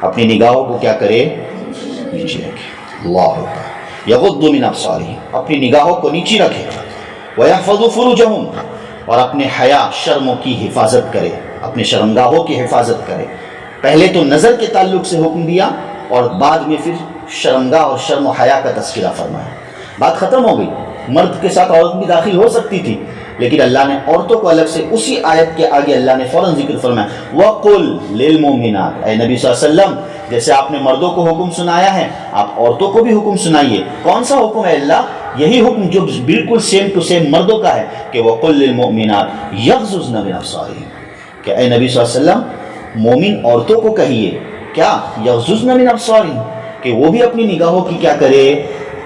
اپنی نگاہوں کو کیا کرے؟ نیچے رکھے. اللہ اکبر. یغضوا من ابصارہم، اپنی نگاہوں کو نیچے رکھے. ویحفظوا فروجہم، اور اپنے حیا، شرموں کی حفاظت کرے، اپنے شرمگاہوں کی حفاظت کرے. پہلے تو نظر کے تعلق سے حکم دیا اور بعد میں پھر شرمگاہ اور شرم و حیا کا تذکرہ فرمایا. بات ختم ہو گئی. مرد کے ساتھ عورت بھی داخل ہو سکتی تھی، لیکن اللہ نے عورتوں کو الگ سے اسی آیت کے آگے اللہ نے فوراً ذکر فرمایا، وَقُلْ لِلْمُؤْمِنَاتِ، اے نبی صلی اللہ علیہ وسلم جیسے آپ نے مردوں کو حکم سنایا ہے آپ عورتوں کو بھی حکم سنائیے. کون سا حکم ہے اللہ؟ یہی حکم جو بالکل سیم ٹو سیم مردوں کا ہے کہ وَقُلْ لِلْمُؤْمِنَاتِ يَغْضُضْنَ مِنْ أَبْصَارِهِنَّ، کہ اے نبی صلی اللہ علیہ وسلم مومن عورتوں کو کہیے کیا؟ يَغْضُضْنَ مِنْ أَبْصَارِهِنَّ، کہ وہ بھی اپنی نگاہوں کی کیا کرے؟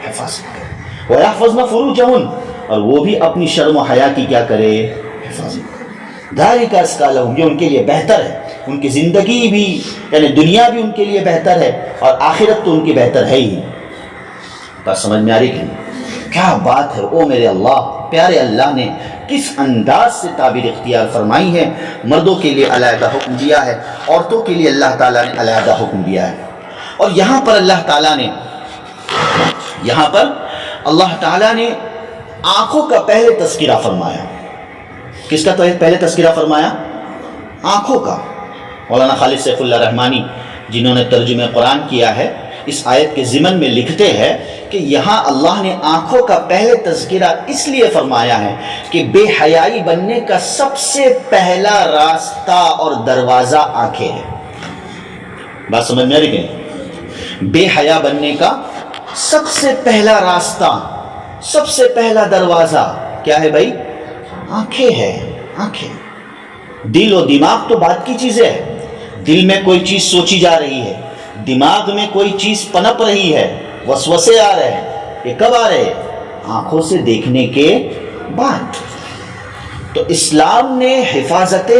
حفاظت کرے. وَيَحْفَظْنَ فُرُوجَهُنَّ، اور وہ بھی اپنی شرم و حیا کی کیا کرے؟ حفاظت کرے. ذَلِكَ أَزْكَىٰ لَهُمْ، یہ ان کے لیے بہتر ہے. ان کی زندگی بھی یعنی دنیا بھی ان کے لیے بہتر ہے اور آخرت تو ان کی بہتر ہے ہی. بات سمجھ میں آ رہی کہ نہیں؟ کیا بات ہے! او میرے اللہ، پیارے اللہ نے کس انداز سے تعبیر اختیار فرمائی ہے. مردوں کے لیے علیحدہ حکم دیا ہے، عورتوں کے لیے اللہ تعالیٰ نے علیحدہ حکم دیا ہے. اور یہاں پر اللہ تعالیٰ نے آنکھوں کا پہلے تذکرہ فرمایا. کس کا پہلے تذکرہ فرمایا؟ آنکھوں کا. مولانا خالد سیف اللہ رحمانی جنہوں نے ترجمہ قرآن کیا ہے، اس آیت کے ضمن میں لکھتے ہیں کہ یہاں اللہ نے آنکھوں کا پہلے تذکرہ اس لیے فرمایا ہے کہ بے حیائی بننے کا سب سے پہلا راستہ اور دروازہ آنکھیں ہے. بات سمجھ میں آ رہی کہ بے حیا بننے کا سب سے پہلا راستہ، سب سے پہلا دروازہ کیا ہے بھائی؟ آنکھیں ہے. آنکھیں. دل و دماغ تو بات کی چیزیں ہے. دل میں کوئی چیز سوچی جا رہی ہے، دماغ میں کوئی چیز پنپ رہی ہے، وسوسے آ رہے ہیں، یہ کب آ رہے؟ آنکھوں سے دیکھنے کے بعد۔ تو اسلام نے حفاظت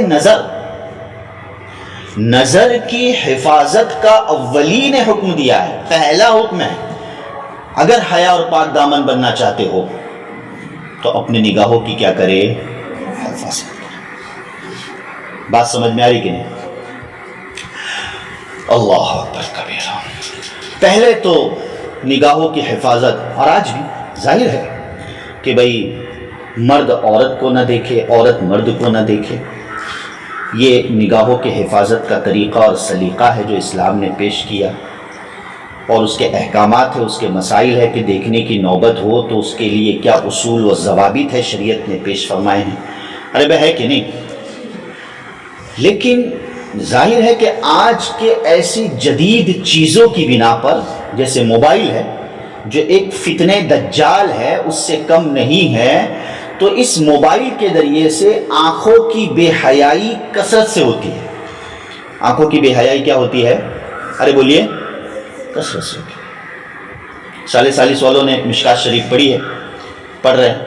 نظر کی حفاظت کا اولین حکم دیا ہے، پہلا حکم ہے۔ اگر حیا اور پاک دامن بننا چاہتے ہو تو اپنے نگاہوں کی کیا کرے؟ حفاظت کرے۔ بات سمجھ میں آ رہی کہ نہیں؟ اللہ اکبر کبیرہ۔ پہلے تو نگاہوں کی حفاظت، اور آج بھی ظاہر ہے کہ بھئی مرد عورت کو نہ دیکھے، عورت مرد کو نہ دیکھے، یہ نگاہوں کے حفاظت کا طریقہ اور سلیقہ ہے جو اسلام نے پیش کیا، اور اس کے احکامات ہے، اس کے مسائل ہے کہ دیکھنے کی نوبت ہو تو اس کے لیے کیا اصول و ضوابط ہے شریعت نے پیش فرمائے ہیں۔ ارے بھائی ہے کہ نہیں؟ لیکن ظاہر ہے کہ آج کے ایسی جدید چیزوں کی بنا پر، جیسے موبائل ہے جو ایک فتنہ دجال ہے، اس سے کم نہیں ہے، تو اس موبائل کے ذریعے سے آنکھوں کی بے حیائی کثرت سے ہوتی ہے۔ آنکھوں کی بے حیائی کیا ہوتی ہے؟ ارے بولیے، کثرت سے ہوتی ہے۔ سالس والوں نے مشکات شریف پڑھی ہے، پڑھ رہے ہیں،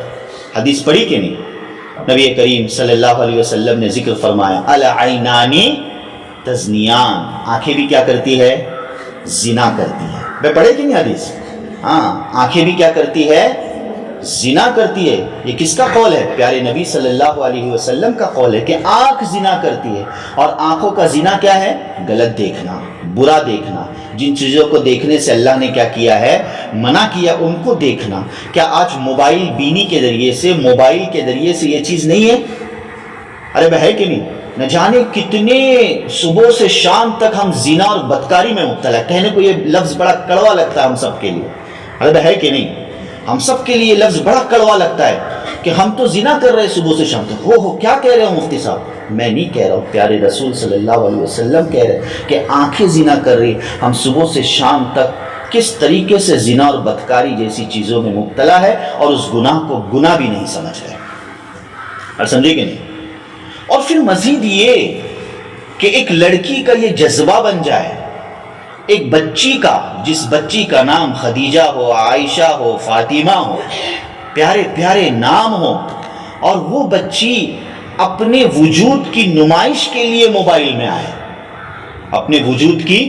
حدیث پڑھی کہ نہیں؟ نبی کریم صلی اللہ علیہ وسلم نے ذکر فرمایا، العینانی تزنیان، آنکھیں بھی کیا کرتی ہے؟ زنا کرتی ہے۔ میں پڑھے کہ نہیں حدیث؟ ہاں، آنکھیں بھی کیا کرتی ہے؟ زنا کرتی ہے۔ یہ کس کا قول ہے؟ پیارے نبی صلی اللہ علیہ وسلم کا قول ہے کہ آنکھ زنا کرتی ہے۔ اور آنکھوں کا زنا کیا ہے؟ غلط دیکھنا، برا دیکھنا، جن چیزوں کو دیکھنے سے اللہ نے کیا کیا ہے؟ منع کیا، ان کو دیکھنا۔ کیا آج موبائل بینی کے ذریعے سے، موبائل کے ذریعے سے یہ چیز نہیں ہے؟ ارے بھائی ہے کہ نہیں؟ نہ جانے کتنے صبح سے شام تک ہم زنا اور بدکاری میں مبتلا ہے۔ کہنے کو یہ لفظ بڑا کڑوا لگتا ہے ہم سب کے لیے، ارے بھائی ہے کہ نہیں؟ ہم سب کے لیے لفظ بڑا کڑوا لگتا ہے کہ ہم تو زنا کر رہے صبح سے شام تک۔ ہو کیا کہہ رہے ہو مفتی صاحب؟ میں نہیں کہہ رہا ہوں، پیارے رسول صلی اللہ علیہ وسلم کہہ رہے کہ آنکھیں زنا کر رہی، ہم صبح سے شام تک کس طریقے سے زنا اور بدکاری جیسی چیزوں میں مبتلا ہے، اور اس گناہ کو گناہ بھی نہیں سمجھ رہے۔ اور سمجھے کہ نہیں؟ اور پھر مزید یہ کہ ایک لڑکی کا یہ جذبہ بن جائے، ایک بچی کا، جس بچی کا نام خدیجہ ہو، عائشہ ہو، فاطمہ ہو، پیارے پیارے نام ہو، اور وہ بچی اپنے وجود کی نمائش کے لیے موبائل میں آئے، اپنے وجود کی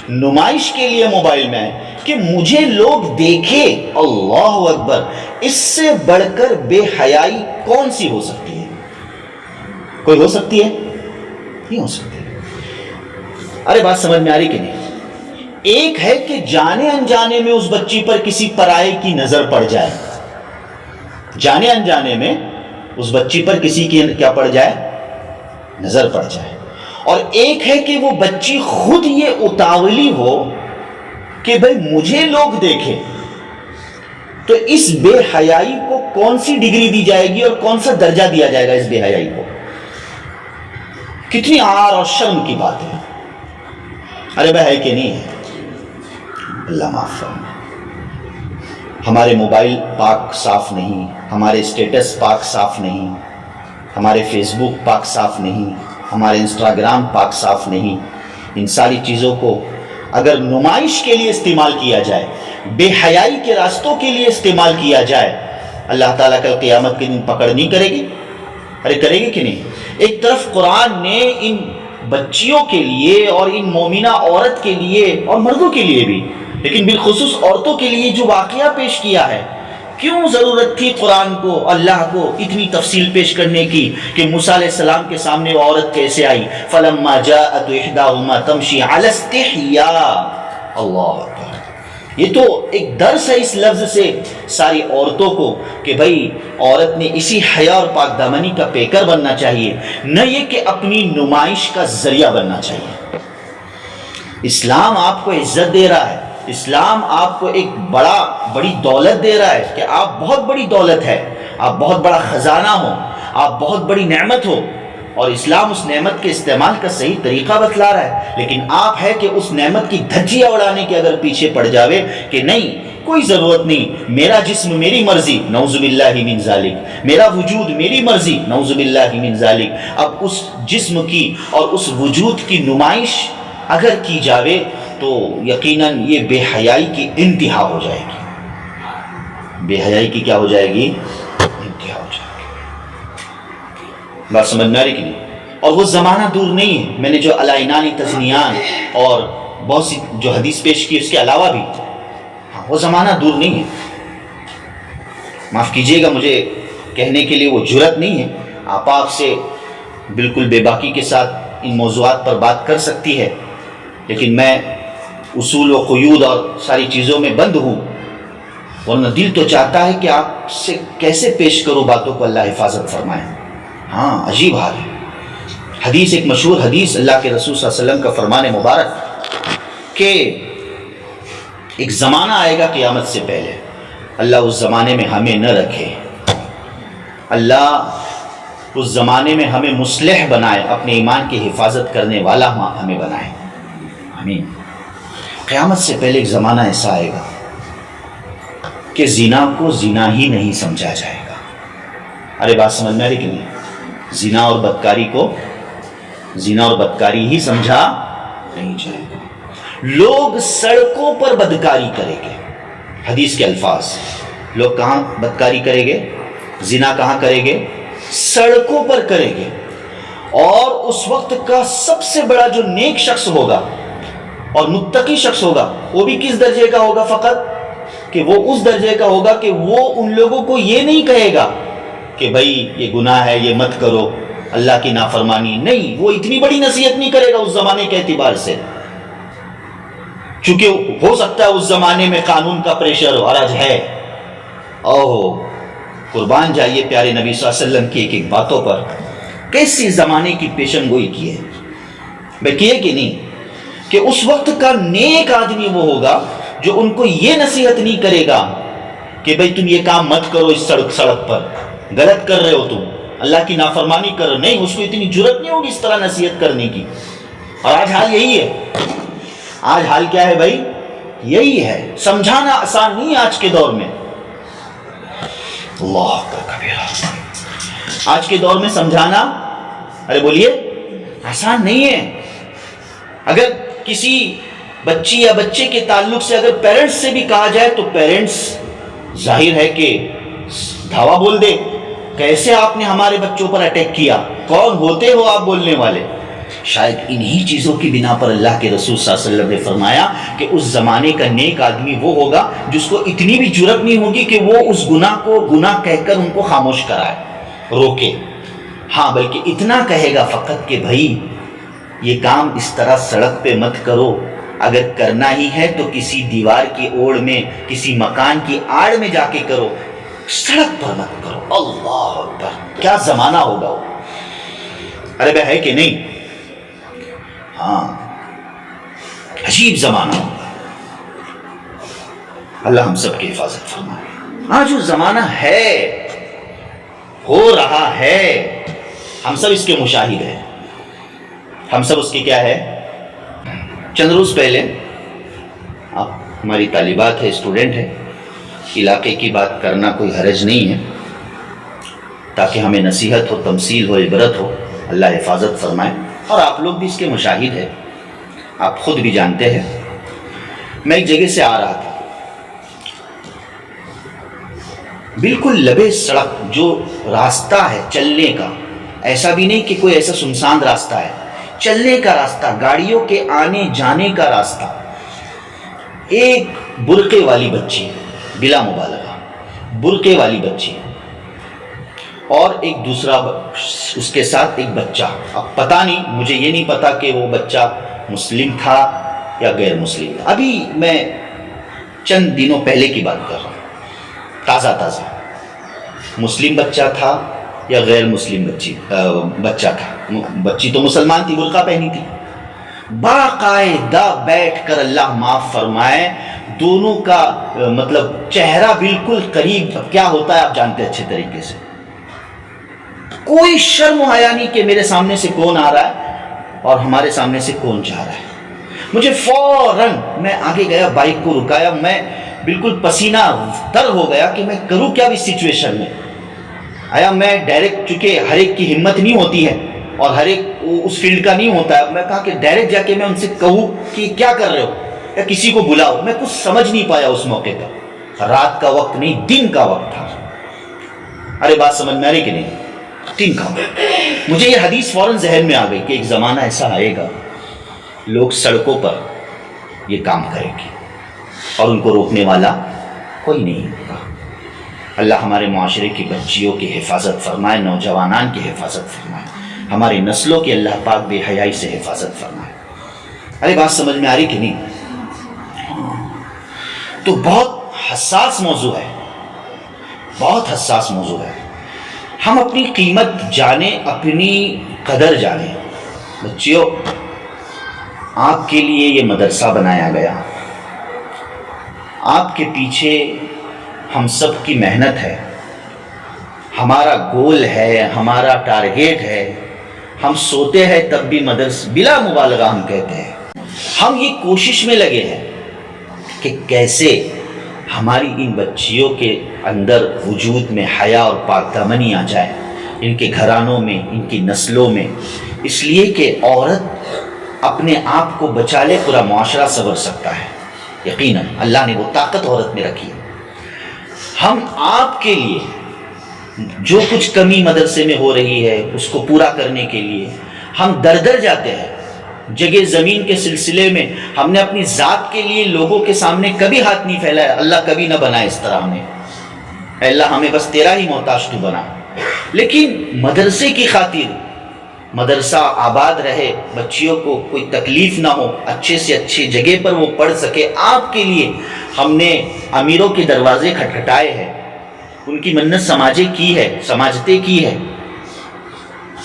نمائش کے لیے موبائل میں آئے کہ مجھے لوگ دیکھے۔ اللہ اکبر، اس سے بڑھ کر بے حیائی کون سی ہو سکتی ہے؟ کوئی ہو سکتی ہے؟ نہیں ہو سکتی۔ ارے بات سمجھ میں آ رہی کہ نہیں؟ ایک ہے کہ جانے انجانے میں اس بچی پر کسی پرائے کی نظر پڑ جائے، جانے انجانے میں اس بچی پر کسی کی کیا پڑ جائے؟ نظر پڑ جائے۔ اور ایک ہے کہ وہ بچی خود یہ اتاولی ہو کہ بھئی مجھے لوگ دیکھیں۔ تو اس بے حیائی کو کون سی ڈگری دی جائے گی اور کون سا درجہ دیا جائے گا اس بے حیائی کو؟ کتنی عار اور شرم کی بات ہے۔ ارے بھائی ہے کہ نہیں ہے؟ اللہ معاف فرمائے۔ ہمارے موبائل پاک صاف نہیں، ہمارے اسٹیٹس پاک صاف نہیں، ہمارے فیس بک پاک صاف نہیں، ہمارے انسٹاگرام پاک صاف نہیں۔ ان ساری چیزوں کو اگر نمائش کے لیے استعمال کیا جائے، بے حیائی کے راستوں کے لیے استعمال کیا جائے، اللہ تعالیٰ کل قیامت کے دن پکڑ نہیں کرے گی؟ ارے کرے گی کہ نہیں؟ ایک طرف قرآن نے ان بچیوں کے لیے اور ان مومنہ عورت کے لیے اور مردوں کے لیے بھی، لیکن بالخصوص عورتوں کے لیے جو واقعہ پیش کیا ہے، کیوں ضرورت تھی قرآن کو، اللہ کو اتنی تفصیل پیش کرنے کی کہ موسیٰ علیہ السلام کے سامنے وہ عورت کیسے آئی؟ فَلَمَّا جَاءَتْ إِحْدَاهُمَا تَمْشِي عَلَى اسْتِحْيَاءٍ۔ اللہ اکبر، یہ تو ایک درس ہے اس لفظ سے ساری عورتوں کو کہ بھئی عورت نے اسی حیا اور پاک دامنی کا پیکر بننا چاہیے، نہ یہ کہ اپنی نمائش کا ذریعہ بننا چاہیے۔ اسلام آپ کو عزت دے رہا ہے، اسلام آپ کو ایک بڑی دولت دے رہا ہے کہ آپ بہت بڑی دولت ہے، آپ بہت بڑا خزانہ ہو، آپ بہت بڑی نعمت ہو، اور اسلام اس نعمت کے استعمال کا صحیح طریقہ بتلا رہا ہے۔ لیکن آپ ہے کہ اس نعمت کی دھجیاں اڑانے کے اگر پیچھے پڑ جاوے کہ نہیں کوئی ضرورت نہیں، میرا جسم میری مرضی، نعوذ باللہ من ذالک، میرا وجود میری مرضی، نعوذ باللہ من ذالک، اب اس جسم کی اور اس وجود کی نمائش اگر کی جاوے تو یقیناً یہ بے حیائی کی انتہا ہو جائے گی۔ بے حیائی کی کیا ہو جائے گی؟ انتہا ہو جائے گی۔ بات سمجھ میں آ رہی کہ نہیں؟ اور وہ زمانہ دور نہیں ہے، میں نے جو علائنانی تزنیان اور بہت سی جو حدیث پیش کی اس کے علاوہ بھی، وہ زمانہ دور نہیں ہے۔ معاف کیجئے گا، مجھے کہنے کے لیے وہ جرأت نہیں ہے، آپ سے بالکل بے باکی کے ساتھ ان موضوعات پر بات کر سکتی ہے، لیکن میں اصول و قیود اور ساری چیزوں میں بند ہوں، ورنہ دل تو چاہتا ہے کہ آپ سے کیسے پیش کرو باتوں کو، اللہ حفاظت فرمائے۔ ہاں عجیب حال ہے۔ حدیث، ایک مشہور حدیث اللہ کے رسول صلی اللہ علیہ وسلم کا فرمان مبارک کہ ایک زمانہ آئے گا قیامت سے پہلے، اللہ اس زمانے میں ہمیں نہ رکھے، اللہ اس زمانے میں ہمیں مصلح بنائے، اپنے ایمان کی حفاظت کرنے والا ہمیں بنائے، آمین۔ قیامت سے پہلے ایک زمانہ ایسا آئے گا کہ زنا کو زنا ہی نہیں سمجھا جائے گا۔ ارے بات سمجھ میں آ رہی کہ نہیں؟ زنا اور بدکاری کو زنا اور بدکاری ہی سمجھا نہیں جائے گا۔ لوگ سڑکوں پر بدکاری کریں گے، حدیث کے الفاظ، لوگ کہاں بدکاری کریں گے؟ زنا کہاں کریں گے؟ سڑکوں پر کریں گے۔ اور اس وقت کا سب سے بڑا جو نیک شخص ہوگا اور متقی شخص ہوگا، وہ بھی کس درجے کا ہوگا؟ فقط کہ وہ اس درجے کا ہوگا کہ وہ ان لوگوں کو یہ نہیں کہے گا کہ بھائی یہ گناہ ہے، یہ مت کرو، اللہ کی نافرمانی، نہیں، وہ اتنی بڑی نصیحت نہیں کرے گا اس زمانے کے اعتبار سے، چونکہ ہو سکتا ہے اس زمانے میں قانون کا پریشر ہو، حرج ہے۔ قربان جائیے پیارے نبی صلی اللہ علیہ وسلم کی ایک ایک باتوں پر، کیسی زمانے کی پیشن گوئی کی ہے، بھائی کیے کہ نہیں؟ کہ اس وقت کا نیک آدمی وہ ہوگا جو ان کو یہ نصیحت نہیں کرے گا کہ بھائی تم یہ کام مت کرو، اس سڑک پر غلط کر رہے ہو، تم اللہ کی نافرمانی کر رہے ہو، نہیں، اس کو اتنی جرأت نہیں ہوگی اس طرح نصیحت کرنے کی۔ اور آج حال یہی ہے، آج حال کیا ہے بھائی؟ یہی ہے، سمجھانا آسان نہیں ہے آج کے دور میں، اللہ اکبر کبیرہ، آج کے دور میں سمجھانا، ارے بولیے، آسان نہیں ہے۔ اگر کسی بچی یا بچے کے تعلق سے اگر پیرنٹس سے بھی کہا جائے تو پیرنٹس ظاہر ہے کہ دھاوا بول دے، کیسے آپ نے ہمارے بچوں پر اٹیک کیا، کون ہوتے ہو آپ بولنے والے؟ شاید انہی چیزوں کی بنا پر اللہ کے رسول صلی اللہ علیہ وسلم نے فرمایا کہ اس زمانے کا نیک آدمی وہ ہوگا جس کو اتنی بھی جرأت نہیں ہوگی کہ وہ اس گناہ کو گناہ کہہ کر ان کو خاموش کرائے، روکے، ہاں، بلکہ اتنا کہے گا فقط کہ بھائی یہ کام اس طرح سڑک پہ مت کرو، اگر کرنا ہی ہے تو کسی دیوار کی اوڑ میں، کسی مکان کی آڑ میں جا کے کرو، سڑک پر مت کرو۔ اللہ اکبر، کیا زمانہ ہوگا وہ، ارے بھائی ہے کہ نہیں؟ ہاں، عجیب زمانہ ہوگا، اللہ ہم سب کی حفاظت فرمائے۔ آج جو زمانہ ہے، ہو رہا ہے، ہم سب اس کے مشاہد ہیں، ہم سب اس کی کیا ہے؟ چند روز پہلے ہماری طالبات ہے، اسٹوڈنٹ ہے، علاقے کی بات کرنا کوئی حرج نہیں ہے، تاکہ ہمیں نصیحت ہو، تمثیل ہو، عبرت ہو، اللہ حفاظت فرمائے، اور آپ لوگ بھی اس کے مشاہد ہیں، آپ خود بھی جانتے ہیں۔ میں ایک جگہ سے آ رہا تھا، بالکل لبے سڑک، جو راستہ ہے چلنے کا، ایسا بھی نہیں کہ کوئی ایسا سنسان راستہ ہے، چلنے کا راستہ، گاڑیوں کے آنے جانے کا راستہ، ایک برقعے والی بچی، بلا مبالغہ برقعے والی بچی، اور ایک دوسرا اس کے ساتھ ایک بچہ، اب پتہ نہیں، مجھے یہ نہیں پتا کہ وہ بچہ مسلم تھا یا غیر مسلم تھا، ابھی میں چند دنوں پہلے کی بات کر رہا ہوں، تازہ مسلم بچہ تھا یا غیر مسلم بچہ تھا، بچی تو مسلمان تھی، برقع پہنی تھی، باقاعدہ بیٹھ کر اللہ معاف فرمائے دونوں کا مطلب چہرہ بالکل قریب، کیا ہوتا ہے آپ جانتے اچھے طریقے سے، کوئی شرم و حیا نہیں کہ میرے سامنے سے کون آ رہا ہے اور ہمارے سامنے سے کون جا رہا ہے۔ مجھے فوراً، میں آگے گیا، بائک کو رکایا، میں بالکل پسینہ تر ہو گیا کہ میں کروں کیا اس سچویشن میں۔ آیا میں ڈائریکٹ، چونکہ ہر ایک کی ہمت نہیں ہوتی ہے اور ہر ایک اس فیلڈ کا نہیں ہوتا ہے، میں کہا کہ ڈائریکٹ جا کے میں ان سے کہوں کہ کیا کر رہے ہو یا کسی کو بلاؤ، میں کچھ سمجھ نہیں پایا اس موقع پر۔ رات کا وقت نہیں، دن کا وقت تھا۔ ارے بات سمجھ میں آ رہی کہ نہیں؟ دن کا وقت۔ مجھے یہ حدیث فوراً ذہن میں آ گئی کہ ایک زمانہ ایسا آئے گا لوگ سڑکوں پر یہ کام کریں گے اور ان کو روکنے والا کوئی نہیں ہوگا۔ اللہ ہمارے معاشرے کی بچیوں کی حفاظت فرمائے، نوجوانان کی حفاظت فرمائے، ہماری نسلوں کی اللہ پاک بے حیائی سے حفاظت فرمائے۔ ارے بات سمجھ میں آ رہی کہ نہیں؟ تو بہت حساس موضوع ہے، بہت حساس موضوع ہے۔ ہم اپنی قیمت جانیں، اپنی قدر جانیں۔ بچیوں، آپ کے لیے یہ مدرسہ بنایا گیا، آپ کے پیچھے ہم سب کی محنت ہے، ہمارا گول ہے، ہمارا ٹارگیٹ ہے۔ ہم سوتے ہیں تب بھی مدرسہ، بلا مبالغہ ہم کہتے ہیں، ہم یہ کوشش میں لگے ہیں کہ کیسے ہماری ان بچیوں کے اندر وجود میں حیا اور پاک دامنی آ جائے، ان کے گھرانوں میں، ان کی نسلوں میں، اس لیے کہ عورت اپنے آپ کو بچا لے پورا معاشرہ سنور سکتا ہے۔ یقیناً اللہ نے وہ طاقت عورت میں رکھی ہے۔ ہم آپ کے لیے جو کچھ کمی مدرسے میں ہو رہی ہے اس کو پورا کرنے کے لیے ہم در در جاتے ہیں۔ جگہ زمین کے سلسلے میں ہم نے اپنی ذات کے لیے لوگوں کے سامنے کبھی ہاتھ نہیں پھیلایا۔ اللہ کبھی نہ بنا اس طرح ہمیں، اے اللہ ہمیں بس تیرا ہی محتاج تو بنا۔ لیکن مدرسے کی خاطر مدرسہ آباد رہے، بچیوں کو کوئی تکلیف نہ ہو، اچھے سے اچھی جگہ پر وہ پڑھ سکے، آپ کے لیے ہم نے امیروں کے دروازے کھٹکھٹائے ہیں، ان کی منت سماجتیں کی ہے،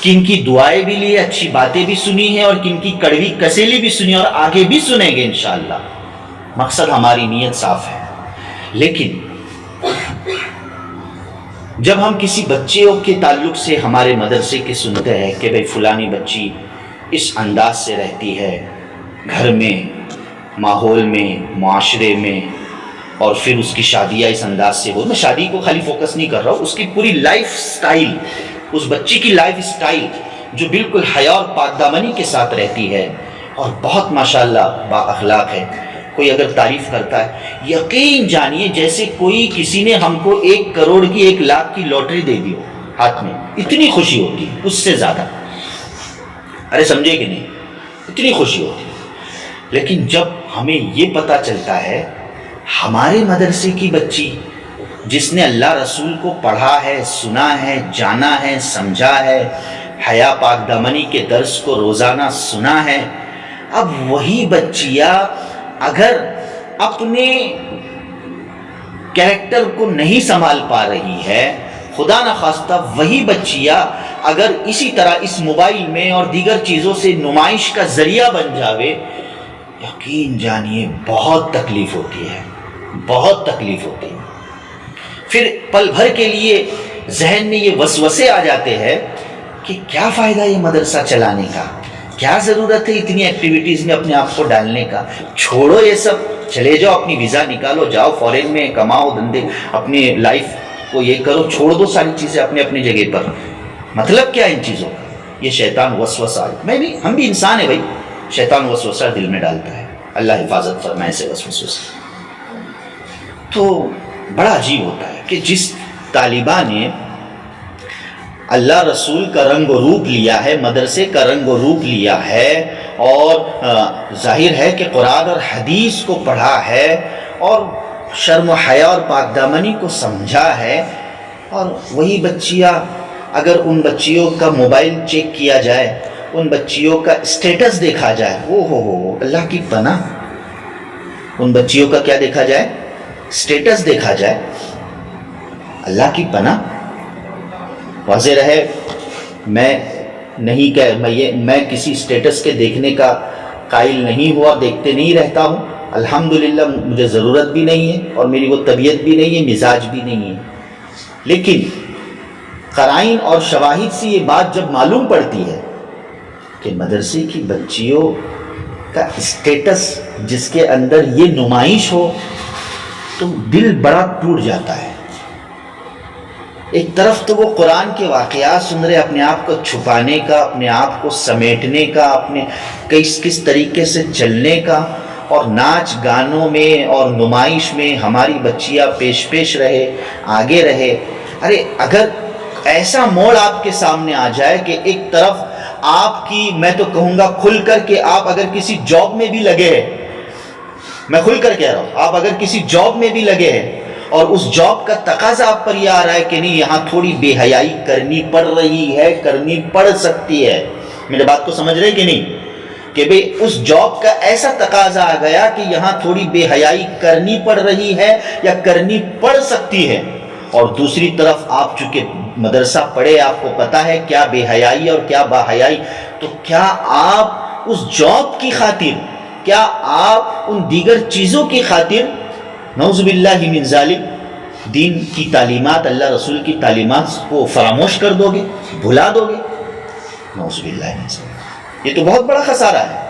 کن کی دعائیں بھی لی، اچھی باتیں بھی سنی ہیں، اور کن کی کڑوی کسیلی بھی سنی، اور آگے بھی سنیں گے انشاءاللہ۔ مقصد ہماری نیت صاف ہے۔ لیکن جب ہم کسی بچے کے تعلق سے ہمارے مدرسے کے سنتے ہیں کہ بھئی فلانی بچی اس انداز سے رہتی ہے گھر میں، ماحول میں، معاشرے میں، اور پھر اس کی شادیاں اس انداز سے ہو، میں شادی کو خالی فوکس نہیں کر رہا ہوں، اس کی پوری لائف سٹائل، اس بچی کی لائف سٹائل جو بالکل حیا اور پاک دامنی کے ساتھ رہتی ہے اور بہت ماشاءاللہ با اخلاق ہے، کوئی اگر تعریف کرتا ہے، یقین جانیے جیسے کوئی کسی نے ہم کو 1 کروڑ کی 1 لاکھ کی لاٹری دے دی ہو ہاتھ میں، اتنی خوشی ہوتی ہے، اس سے زیادہ۔ ارے سمجھے کہ نہیں؟ اتنی خوشی ہوتی ہے۔ لیکن جب ہمیں یہ پتہ چلتا ہے ہمارے مدرسے کی بچی جس نے اللہ رسول کو پڑھا ہے، سنا ہے، جانا ہے، سمجھا ہے، حیا پاک دامنی کے درس کو روزانہ سنا ہے، اب وہی بچیاں اگر اپنے کیریکٹر کو نہیں سنبھال پا رہی ہے، خدا نخواستہ وہی بچیاں اگر اسی طرح اس موبائل میں اور دیگر چیزوں سے نمائش کا ذریعہ بن جاوے، یقین جانیے بہت تکلیف ہوتی ہے، بہت تکلیف ہوتی ہے۔ پھر پل بھر کے لیے ذہن میں یہ وسوسے آ جاتے ہیں کہ کیا فائدہ یہ مدرسہ چلانے کا، کیا ضرورت ہے اتنی ایکٹیویٹیز میں اپنے آپ کو ڈالنے کا، چھوڑو یہ سب، چلے جاؤ اپنی ویزا نکالو، جاؤ فورن میں کماؤ، دھندے، اپنی لائف کو یہ کرو، چھوڑ دو ساری چیزیں اپنے جگہ پر۔ مطلب کیا ان چیزوں کا؟ یہ شیطان وسوسہ، ہم بھی انسان ہیں بھائی، شیطان وسوسہ دل میں ڈالتا ہے، اللہ حفاظت فرمائے سے وسوسے سے۔ تو بڑا عجیب ہوتا ہے کہ جس طالبہ نے اللہ رسول کا رنگ و روپ لیا ہے، مدرسے کا رنگ و روپ لیا ہے، اور ظاہر ہے کہ قرآن اور حدیث کو پڑھا ہے، اور شرم و حیا اور پاک دامنی کو سمجھا ہے، اور وہی بچیاں اگر ان بچیوں کا موبائل چیک کیا جائے، ان بچیوں کا اسٹیٹس دیکھا جائے، ہو اللہ کی پناہ، ان بچیوں کا کیا دیکھا جائے؟ اسٹیٹس دیکھا جائے، اللہ کی پناہ۔ واضح رہے، میں کسی اسٹیٹس کے دیکھنے کا قائل نہیں ہوا، دیکھتے نہیں رہتا ہوں، الحمدللہ مجھے ضرورت بھی نہیں ہے، اور میری وہ طبیعت بھی نہیں ہے، مزاج بھی نہیں ہے۔ لیکن قرائن اور شواہد سے یہ بات جب معلوم پڑتی ہے کہ مدرسے کی بچیوں کا اسٹیٹس جس کے اندر یہ نمائش ہو، تو دل بڑا ٹوٹ جاتا ہے۔ ایک طرف تو وہ قرآن کے واقعات سن رہے، اپنے آپ کو چھپانے کا، اپنے آپ کو سمیٹنے کا، اپنے کس طریقے سے چلنے کا، اور ناچ گانوں میں اور نمائش میں ہماری بچیاں پیش رہے، آگے رہے. ارے اگر ایسا موڑ آپ کے سامنے آ جائے کہ ایک طرف آپ کی، میں تو کہوں گا کھل کر کے، آپ اگر کسی جاب میں بھی لگے ہیں، میں کھل کر کہہ رہا ہوں، آپ اگر کسی جاب میں بھی لگے ہیں اور اس جاب کا تقاضا آپ پر یہ آ رہا ہے کہ نہیں یہاں تھوڑی بے حیائی کرنی پڑ رہی ہے، کرنی پڑ سکتی ہے، میرے بات کو سمجھ رہے کہ نہیں؟ کہ بھئی اس جاب کا ایسا تقاضا آ گیا کہ یہاں تھوڑی بے حیائی کرنی پڑ رہی ہے یا کرنی پڑ سکتی ہے، اور دوسری طرف آپ چونکہ مدرسہ پڑھے، آپ کو پتا ہے کیا بے حیائی اور کیا با حیائی، تو کیا آپ اس جاب کی خاطر، کیا آپ ان دیگر چیزوں کی خاطر نعوذ باللہ من ذالک دین کی تعلیمات، اللہ رسول کی تعلیمات کو فراموش کر دو گے، بھلا دو گے؟ نعوذ باللہ من ذالک. یہ تو بہت بڑا خسارہ ہے،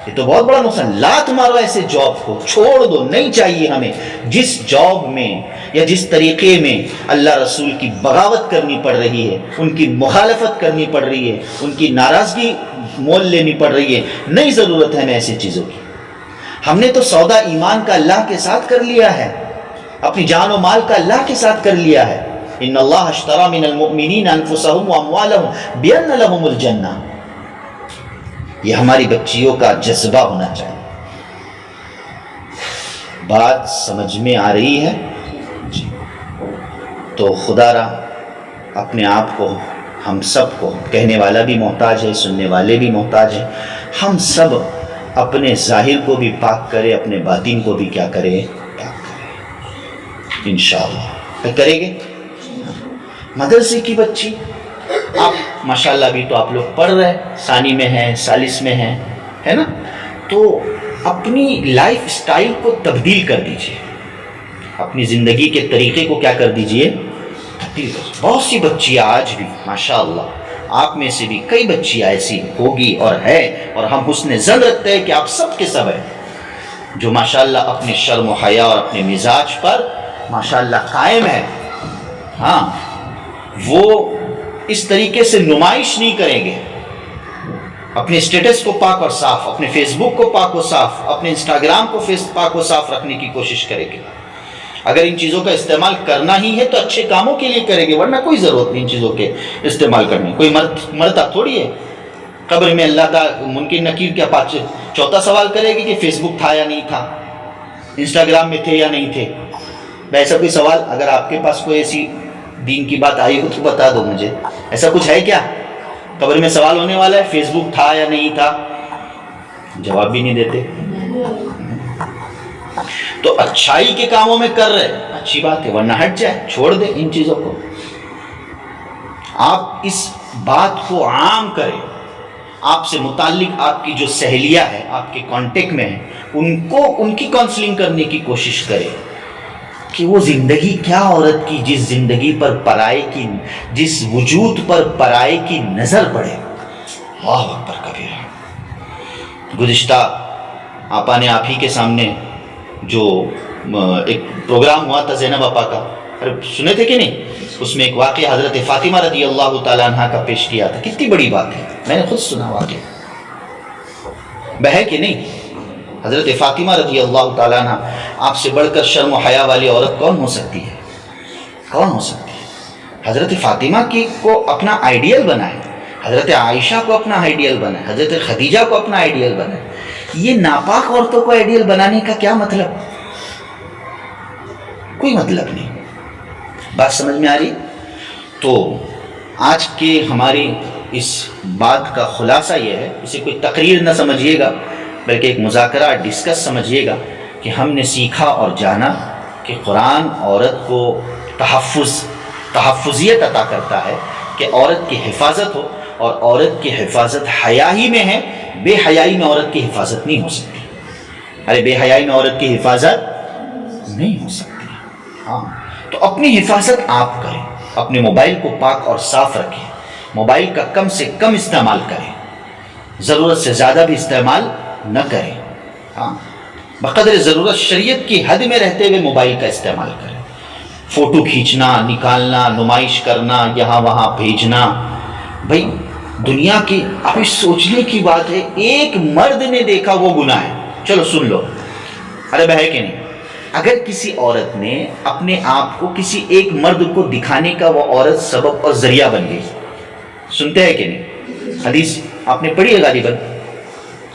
یہ تو بہت بڑا نقصان. لات مارو ایسے جاب کو، چھوڑ دو، نہیں چاہیے ہمیں. جس جاب میں یا جس طریقے میں اللہ رسول کی بغاوت کرنی پڑ رہی ہے، ان کی مخالفت کرنی پڑ رہی ہے، ان کی ناراضگی مول لینی پڑ رہی ہے، نہیں ضرورت ہے ہمیں ایسی چیزوں کی. ہم نے تو سودا ایمان کا اللہ کے ساتھ کر لیا ہے، اپنی جان و مال کا اللہ کے ساتھ کر لیا ہے. ان اللہ اشتری من المؤمنین انفسهم واموالهم بان لهم الجنہ. یہ ہماری بچیوں کا جذبہ ہونا چاہیے. بات سمجھ میں آ رہی ہے جی؟ تو خدا را اپنے آپ کو، ہم سب کو، کہنے والا بھی محتاج ہے، سننے والے بھی محتاج ہیں، ہم سب اپنے ظاہر کو بھی پاک کرے، اپنے باطن کو بھی کیا کرے، پاک کرے انشاءاللہ. کریں گے؟ مدرسے کی بچی، آپ ماشاءاللہ بھی تو آپ لوگ پڑھ رہے ہیں، ثانی میں ہیں، ثالث میں ہیں، ہے نا؟ تو اپنی لائف سٹائل کو تبدیل کر دیجئے، اپنی زندگی کے طریقے کو کیا کر دیجئے، تبدیل کر دیجئے. بہت سی بچیاں آج بھی ماشاءاللہ، آپ میں سے بھی کئی بچیاں ایسی ہوگی اور ہے، اور ہم حسن ظن رکھتے ہیں کہ آپ سب کے سب ہیں، جو ماشاءاللہ اپنے شرم و حیا اور اپنے مزاج پر ماشاءاللہ قائم ہے. ہاں، وہ اس طریقے سے نمائش نہیں کریں گے. اپنے اسٹیٹس کو پاک اور صاف، اپنے فیس بک کو پاک و صاف، اپنے انسٹاگرام کو پاک و صاف رکھنے کی کوشش کریں گے. اگر ان چیزوں کا استعمال کرنا ہی ہے تو اچھے کاموں کے لیے کریں گے، ورنہ کوئی ضرورت نہیں ان چیزوں کے استعمال کرنے. کوئی مرتا تھوڑی ہے قبر میں اللہ کا منکر نکیر کیا چوتھا سوال کرے گی کہ فیس بک تھا یا نہیں تھا، انسٹاگرام میں تھے یا نہیں تھے. ایسا کوئی سوال اگر آپ کے پاس کوئی ایسی دین کی بات آئی ہو تو بتا دو مجھے. ایسا کچھ ہے کیا؟ قبر میں سوال ہونے والا ہے فیس بک تھا یا نہیں تھا، جواب بھی نہیں دیتے. تو اچھائی کے کاموں میں کر رہے، اچھی بات ہے، ورنہ ہٹ جائے، چھوڑ دیں ان چیزوں کو. آپ اس بات کو عام کریں، آپ سے متعلق آپ کی جو سہیلیاں ہیں، آپ کے کانٹیکٹ میں ہیں، ان کی کاؤنسلنگ کرنے کی کوشش کریں کہ وہ زندگی کیا عورت کی، جس زندگی پر پرائے کی، جس وجود پر پرائے کی نظر پڑے. اللہ اکبر کبیرہ. گزشتہ آپا نے آپ ہی کے سامنے جو ایک پروگرام ہوا تھا زینب آپا کا، سنے تھے کہ نہیں؟ اس میں ایک واقعہ حضرت فاطمہ رضی اللہ تعالیٰ عنہ کا پیش کیا تھا. کتنی بڑی بات ہے، میں نے خود سنا واقعہ، بہے کہ نہیں؟ حضرت فاطمہ رضی اللہ تعالیٰ عنہ، آپ سے بڑھ کر شرم و حیا والی عورت کون ہو سکتی ہے؟ کون ہو سکتی ہے؟ حضرت فاطمہ کو اپنا آئیڈیل بنائے، حضرت عائشہ کو اپنا آئیڈیل بنائے، حضرت خدیجہ کو اپنا آئیڈیل بنائے. یہ ناپاک عورتوں کو آئیڈیل بنانے کا کیا مطلب؟ کوئی مطلب نہیں. بات سمجھ میں آ رہی؟ تو آج کے ہماری اس بات کا خلاصہ یہ ہے، اسے کوئی تقریر نہ سمجھیے گا بلکہ ایک مذاکرہ، ڈسکس سمجھیے گا کہ ہم نے سیکھا اور جانا کہ قرآن عورت کو تحفظیت عطا کرتا ہے کہ عورت کی حفاظت ہو، اور عورت کی حفاظت حیا ہی میں ہے. بے حیائی میں عورت کی حفاظت نہیں ہو سکتی. ارے بے حیائی میں عورت کی حفاظت نہیں ہو سکتی. ہاں، تو اپنی حفاظت آپ کریں، اپنے موبائل کو پاک اور صاف رکھیں، موبائل کا کم سے کم استعمال کریں، ضرورت سے زیادہ بھی استعمال نہ کریں. ہاں، بقدر ضرورت شریعت کی حد میں رہتے ہوئے موبائل کا استعمال کریں. فوٹو کھینچنا، نکالنا، نمائش کرنا، یہاں وہاں بھیجنا، بھائی دنیا کی ابھی سوچنے کی بات ہے. ایک مرد نے دیکھا وہ گناہ ہے. چلو سن لو، ارے بھائی کہ نہیں، اگر کسی عورت نے اپنے آپ کو کسی ایک مرد کو دکھانے کا وہ عورت سبب اور ذریعہ بن گئی، سنتے ہیں کہ نہیں؟ حدیث آپ نے پڑھی ہے غالباً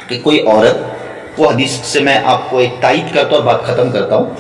کہ کوئی عورت، وہ حدیث سے میں آپ کو ایک تائید کرتا ہوں اور بات ختم کرتا ہوں،